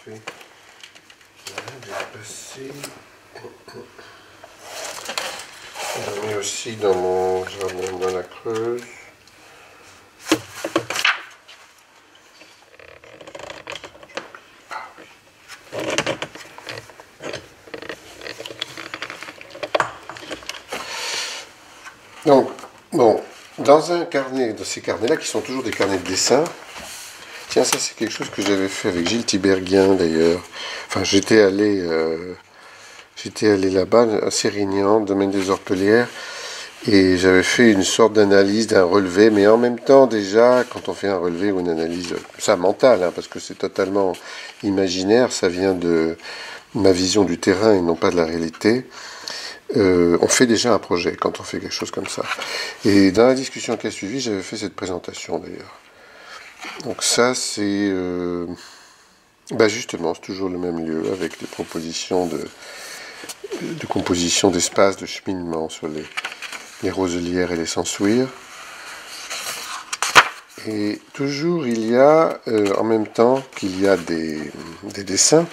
fait. Voilà, j'ai passé. J'en mets aussi dans mon jardin dans la Creuse. Donc, bon, dans un carnet, dans ces carnets-là, qui sont toujours des carnets de dessin, tiens, ça c'est quelque chose que j'avais fait avec Gilles Tiberghien d'ailleurs. Enfin, j'étais allé là-bas, à Sérignan, domaine des Orpelières, et j'avais fait une sorte d'analyse d'un relevé, mais en même temps, déjà, quand on fait un relevé ou une analyse, ça mentale, hein, parce que c'est totalement imaginaire, ça vient de ma vision du terrain et non pas de la réalité. On fait déjà un projet quand on fait quelque chose comme ça. Et dans la discussion qui a suivi, j'avais fait cette présentation d'ailleurs. Donc ça, c'est justement, c'est toujours le même lieu avec des propositions de composition d'espace, de cheminement sur les roselières et les sensouires. Et toujours il y a, en même temps qu'il y a des dessins,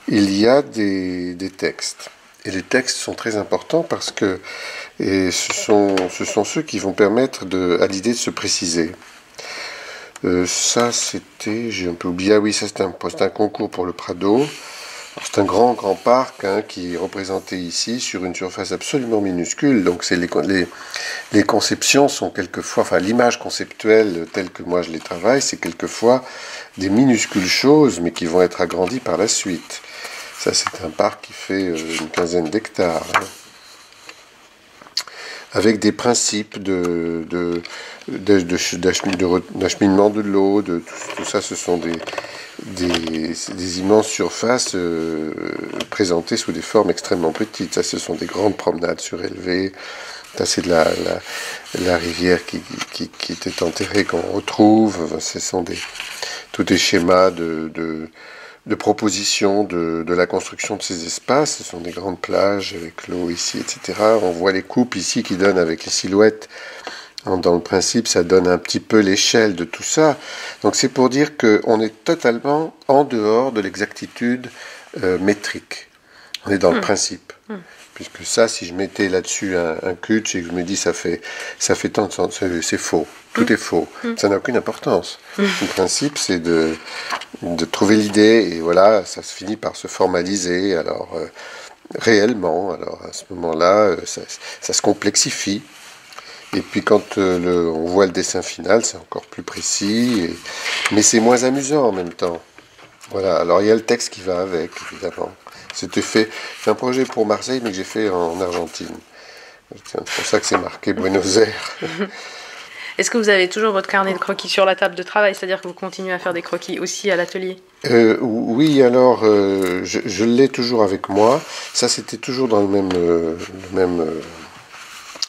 il y a des textes. Et les textes sont très importants parce que ce sont ceux qui vont permettre à l'idée de se préciser. Ça, c'était, j'ai un peu oublié, ah oui, ça c'était un concours pour le Prado. C'est un grand parc qui est représenté ici sur une surface absolument minuscule. Donc c'est les conceptions sont quelquefois, enfin l'image conceptuelle telle que moi je les travaille, c'est quelquefois des minuscules choses, mais qui vont être agrandies par la suite. Ça, c'est un parc qui fait une quinzaine d'hectares, avec des principes d'acheminement de l'eau, tout ça, ce sont des immenses surfaces présentées sous des formes extrêmement petites. Ça, ce sont des grandes promenades surélevées. Ça, c'est de la rivière qui était enterrée, qu'on retrouve. Ce sont tous des schémas de proposition de la construction de ces espaces. Ce sont des grandes plages avec l'eau ici, etc. On voit les coupes ici qui donnent avec les silhouettes. Dans le principe, ça donne un petit peu l'échelle de tout ça. Donc c'est pour dire qu'on est totalement en dehors de l'exactitude métrique. On est dans le principe. Puisque ça, si je mettais là-dessus un cutch et que je me dis ça fait tant de sens, c'est faux. Tout est faux. Ça n'a aucune importance. Le principe, c'est de trouver l'idée et voilà, ça se finit par se formaliser. Alors, réellement, alors à ce moment-là, ça se complexifie. Et puis quand on voit le dessin final, c'est encore plus précis, mais c'est moins amusant en même temps. Voilà, alors il y a le texte qui va avec, évidemment. C'est un projet pour Marseille, mais que j'ai fait en Argentine. C'est pour ça que c'est marqué Buenos Aires. Est-ce que vous avez toujours votre carnet de croquis sur la table de travail, c'est-à-dire que vous continuez à faire des croquis aussi à l'atelier? Oui, alors je l'ai toujours avec moi. Ça, c'était toujours dans le même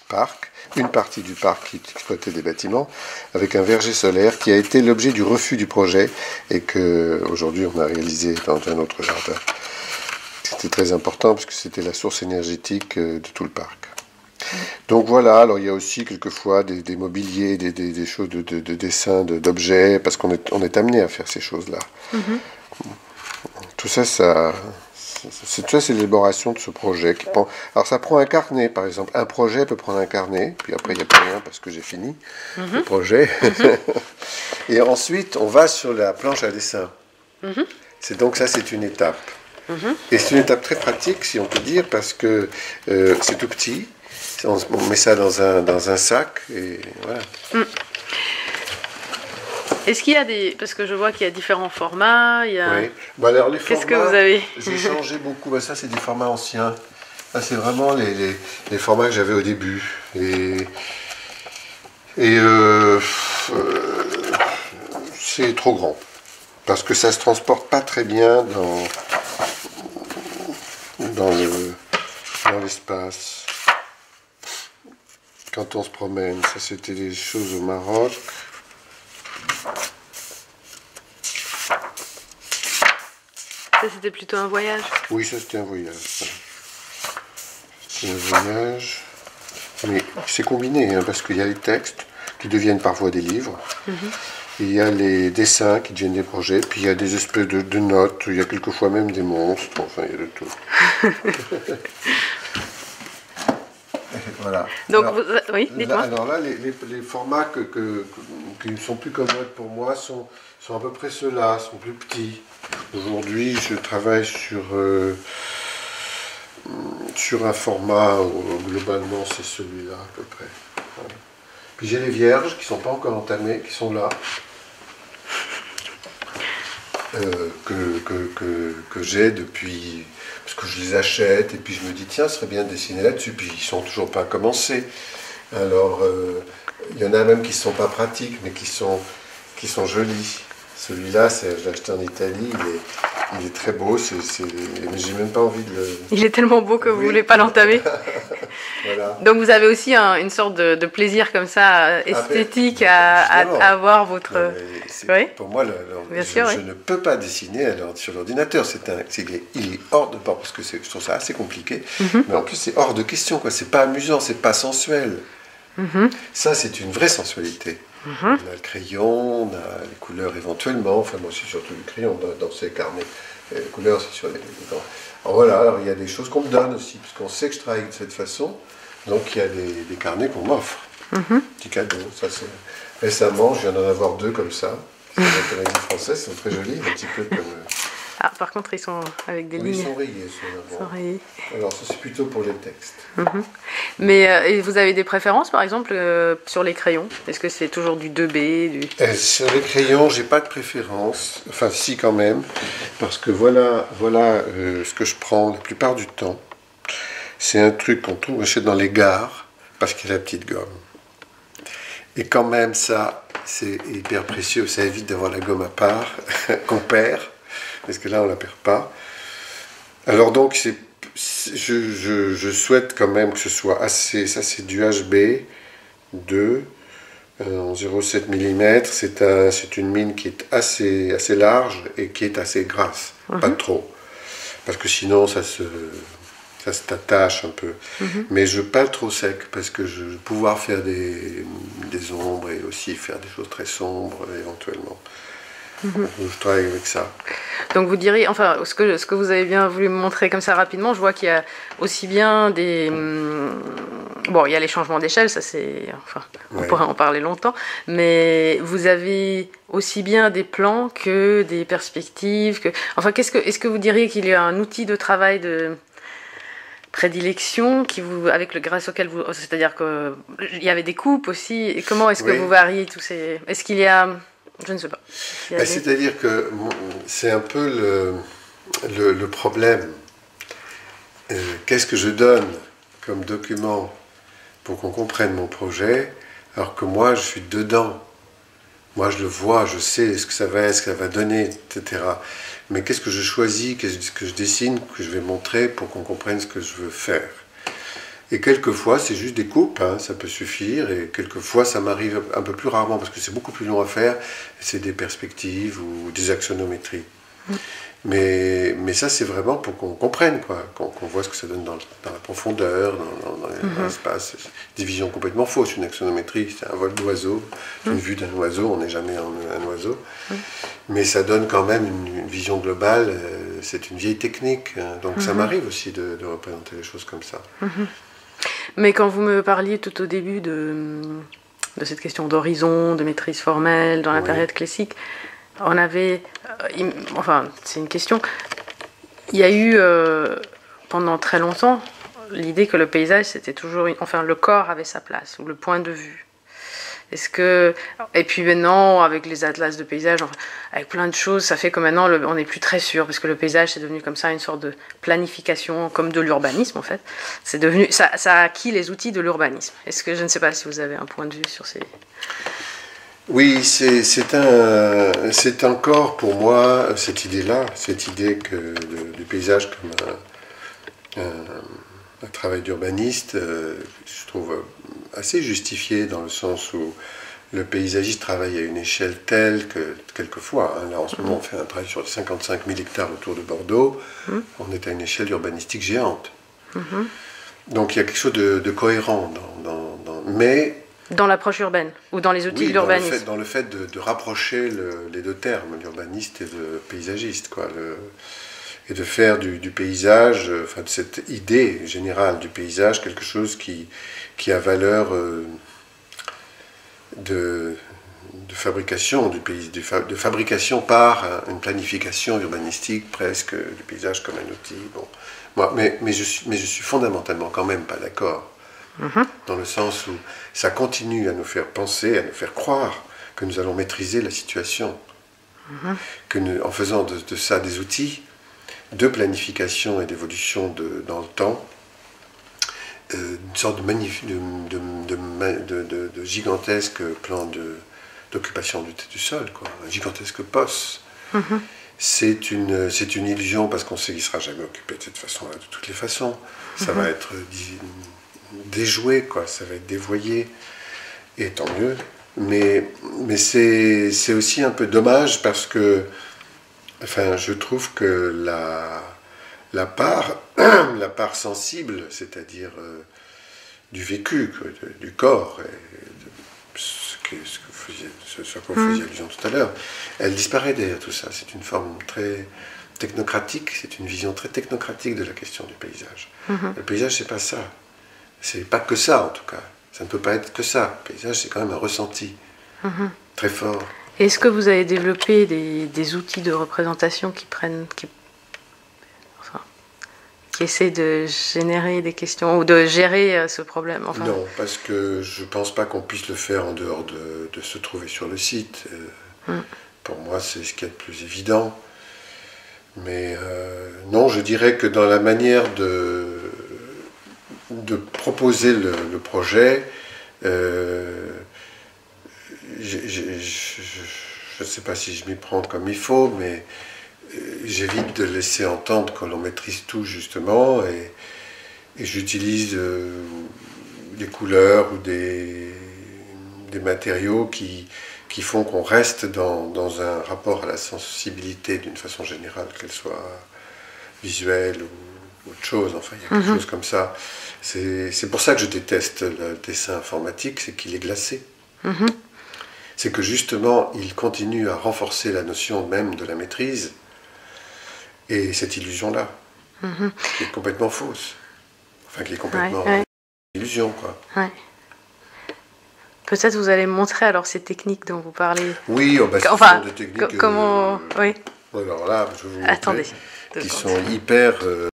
parc. Une partie du parc qui exploitait des bâtiments, avec un verger solaire qui a été l'objet du refus du projet et que aujourd'hui on a réalisé dans un autre jardin. C'était très important parce que c'était la source énergétique de tout le parc. Donc voilà, alors il y a aussi quelquefois des mobiliers, des choses de dessin, d'objets, parce qu'on est amené à faire ces choses-là. Tout ça, c'est l'élaboration de ce projet. Alors ça prend un carnet, par exemple. Un projet peut prendre un carnet, puis après il n'y a plus rien parce que j'ai fini le projet. Et ensuite, on va sur la planche à dessin. Donc ça, c'est une étape. Et c'est une étape très pratique, si on peut dire, parce que c'est tout petit. On met ça dans un sac, et voilà. Est-ce qu'il y a parce que je vois qu'il y a différents formats, Oui. Alors, les Qu'est-ce formats, que vous avez? J'ai changé beaucoup. Ça, c'est des formats anciens. Ça, c'est vraiment les formats que j'avais au début. C'est trop grand. Parce que ça se transporte pas très bien dans l'espace. Quand on se promène, ça c'était des choses au Maroc. Ça c'était plutôt un voyage? Oui, ça c'était un voyage. C'est un voyage. Mais c'est combiné, parce qu'il y a les textes qui deviennent parfois des livres. il y a les dessins qui deviennent des projets, puis il y a des espèces de notes, il y a quelquefois même des monstres, enfin il y a de tout. Voilà. Donc, alors, oui, dites-moi. Alors là, les formats qui ne sont plus commodes pour moi sont à peu près ceux-là, sont plus petits. Aujourd'hui, je travaille sur un format, globalement, c'est celui-là à peu près. Voilà. Puis j'ai les vierges qui ne sont pas encore entamées, qui sont là, que j'ai depuis, parce que je les achète, et puis je me dis, tiens, ce serait bien de dessiner là-dessus, puis ils ne sont toujours pas commencés. Alors, il y en a même qui ne sont pas pratiques, mais qui sont jolis. Celui-là, je l'ai acheté en Italie, il est très beau, mais j'ai même pas envie de le... Il est tellement beau que vous voulez pas l'entamer. Voilà. Donc vous avez aussi une sorte de plaisir comme ça, esthétique, à avoir votre... Oui. Pour moi, je ne peux pas dessiner sur l'ordinateur. Il est hors de bord, parce que je trouve ça assez compliqué. Mais en plus, c'est hors de question, quoi. C'est pas amusant, c'est pas sensuel. Ça, c'est une vraie sensualité. On a le crayon, on a les couleurs éventuellement. Enfin, moi, c'est surtout le crayon dans ces carnets. Les couleurs, c'est sur les dents. Alors voilà, alors il y a des choses qu'on me donne aussi, puisqu'on sait que je travaille de cette façon. Donc il y a des carnets qu'on m'offre. Petit cadeau. Ça, récemment, je viens d'en avoir 2 comme ça. C'est la comédie française, ils sont très jolis, un petit peu comme... Ah, par contre, ils sont avec des lignes. Ils sont rayés, ceux-là. Alors, ça, c'est plutôt pour les textes. Mais et vous avez des préférences, par exemple, sur les crayons? Est-ce que c'est toujours du 2B Sur les crayons, j'ai pas de préférence. Enfin, si, quand même. Parce que voilà ce que je prends la plupart du temps. C'est un truc qu'on achète dans les gares, parce qu'il y a la petite gomme. Et quand même, ça, c'est hyper précieux. Ça évite d'avoir la gomme à part, qu'on perd. Parce que là, on ne la perd pas. Alors donc, je souhaite quand même que ce soit assez... Ça, c'est du HB 2 en 0,7 mm. C'est une mine qui est assez large et qui est assez grasse. Pas trop. Parce que sinon, ça se t'attache un peu. Mais je ne veux pas le trop sec, parce que je veux pouvoir faire des ombres et aussi faire des choses très sombres, éventuellement. Je travaille avec ça. Donc vous diriez, enfin, ce que vous avez bien voulu me montrer comme ça rapidement, je vois qu'il y a aussi bien des... Bon, il y a les changements d'échelle, ça c'est... Enfin, on pourrait en parler longtemps, mais vous avez aussi bien des plans que des perspectives, Enfin, est-ce que vous diriez qu'il y a un outil de travail de prédilection grâce auquel vous... C'est-à-dire qu'il y avait des coupes aussi, et comment est-ce que vous variez tous ces... Est-ce qu'il y a... Je ne sais pas. C'est-à-dire que c'est un peu le problème. Qu'est-ce que je donne comme document pour qu'on comprenne mon projet, alors que moi, je suis dedans. Moi, je le vois, je sais ce que ça va être, ce que ça va donner, etc. Mais qu'est-ce que je choisis, qu'est-ce que je dessine, que je vais montrer pour qu'on comprenne ce que je veux faire. Et quelquefois, c'est juste des coupes, ça peut suffire, et quelquefois, ça m'arrive un peu plus rarement, parce que c'est beaucoup plus long à faire, c'est des perspectives ou des axonométries. Mais ça, c'est vraiment pour qu'on comprenne, qu'on voit ce que ça donne dans la profondeur, dans l'espace. Division complètement fausse, une axonométrie, c'est un vol d'oiseau, une vue d'un oiseau, on n'est jamais un oiseau. Mais ça donne quand même une vision globale, c'est une vieille technique, donc ça m'arrive aussi de représenter les choses comme ça. Mais quand vous me parliez tout au début de cette question d'horizon, de maîtrise formelle dans la période classique, on avait... enfin, c'est une question. Il y a eu, pendant très longtemps, l'idée que le paysage, c'était toujours... Enfin, le corps avait sa place, ou le point de vue. Et puis maintenant, avec les atlas de paysage, enfin, avec plein de choses, ça fait que maintenant, on n'est plus très sûr, parce que le paysage, c'est devenu comme ça une sorte de planification, comme de l'urbanisme, en fait. C'est devenu... Ça a acquis les outils de l'urbanisme. Je ne sais pas si vous avez un point de vue sur ces... Oui, c'est encore pour moi cette idée-là, cette idée du paysage comme un travail d'urbaniste, je trouve assez justifié dans le sens où le paysagiste travaille à une échelle telle que, quelquefois, là en ce moment on fait un travail sur 55 000 hectares autour de Bordeaux, on est à une échelle urbanistique géante. Donc il y a quelque chose de cohérent mais Dans l'approche urbaine ou dans les outils de l'urbanisme. Dans le fait de rapprocher les deux termes, l'urbaniste et le paysagiste, quoi. Et de faire du paysage, enfin de cette idée générale du paysage, quelque chose qui a valeur de fabrication du pays, de fabrication par une planification urbanistique presque du paysage comme un outil. Bon, mais je suis fondamentalement quand même pas d'accord, dans le sens où ça continue à nous faire penser, à nous faire croire que nous allons maîtriser la situation, en faisant de ça des outils de planification et d'évolution dans le temps, une sorte de gigantesque plan d'occupation du sol, quoi, un gigantesque poste. C'est une illusion parce qu'on sait qu'il ne sera jamais occupé de cette façon-là, de toutes les façons. Ça va être déjoué, quoi, ça va être dévoyé, et tant mieux. Mais c'est aussi un peu dommage parce que, enfin, je trouve que la part sensible, c'est-à-dire du vécu, du corps, et ce à quoi vous faisiez allusion tout à l'heure, elle disparaît derrière tout ça. C'est une forme très technocratique, c'est une vision très technocratique de la question du paysage. Le paysage, c'est pas ça. C'est pas que ça, en tout cas. Ça ne peut pas être que ça. Le paysage, c'est quand même un ressenti très fort. Est-ce que vous avez développé des outils de représentation qui essaient de générer des questions ou de gérer ce problème, enfin... Non, parce que je ne pense pas qu'on puisse le faire en dehors de se trouver sur le site. Pour moi, c'est ce qui est le plus évident. Mais non, je dirais que dans la manière de proposer le projet, je ne sais pas si je m'y prends comme il faut, mais j'évite de laisser entendre que l'on maîtrise tout, justement, et j'utilise des couleurs ou des matériaux qui font qu'on reste dans un rapport à la sensibilité d'une façon générale, qu'elle soit visuelle ou autre chose. Enfin, il y a quelque chose comme ça. C'est pour ça que je déteste le dessin informatique, c'est qu'il est glacé. C'est que justement, il continue à renforcer la notion même de la maîtrise et cette illusion-là, qui est complètement fausse. Enfin, qui est complètement une illusion, quoi. Ouais. Peut-être vous allez me montrer alors ces techniques dont vous parlez. Oui, ce sont des techniques... Comment... oui. Alors là, je vais vous montrer, attendez, qui sont hyper...